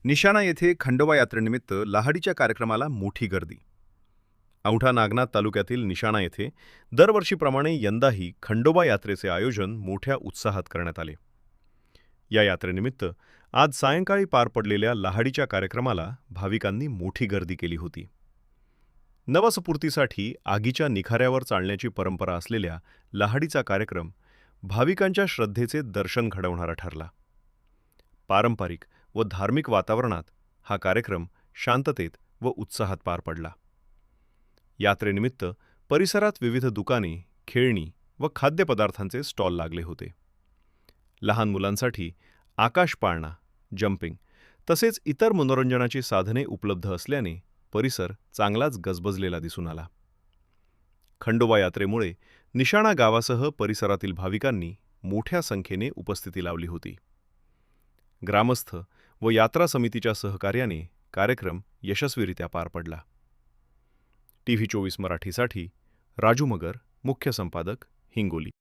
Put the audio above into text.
निशाणा येथे खंडोबा यात्रेनिमित्त लहाडीच्या कार्यक्रमाला मोठी गर्दी. औंढा नागनाथ तालुक्यातील निशाणा येथे दरवर्षीप्रमाणे यंदाही खंडोबा यात्रेचे आयोजन मोठ्या उत्साहात करण्यात आले. या यात्रेनिमित्त आज सायंकाळी पार पडलेल्या लहाडीच्या कार्यक्रमाला भाविकांनी मोठी गर्दी केली होती. नवसपूर्तीसाठी आगीच्या निखाऱ्यावर चालण्याची परंपरा असलेल्या लहाडीचा कार्यक्रम भाविकांच्या श्रद्धेचे दर्शन घडवणारा ठरला. पारंपरिक व धार्मिक वातावरणात हा कार्यक्रम शांततेत व उत्साहात पार पडला. यात्रेनिमित्त परिसरात विविध दुकाने, खेळणी व खाद्यपदार्थांचे स्टॉल लागले होते. लहान मुलांसाठी आकाशपाळणा, जंपिंग तसेच इतर मनोरंजनाची साधने उपलब्ध असल्याने परिसर चांगलाच गजबजलेला दिसून आला. खंडोबा यात्रेमुळे निशाणा गावासह परिसरातील भाविकांनी मोठ्या संख्येने उपस्थिती लावली होती. ग्रामस्थ व यात्रा समितीच्या सहकार्याने कार्यक्रम यशस्वीरित्या पार पडला. TV 24 मराठीसाठी राजू मगर, मुख्य संपादक, हिंगोली.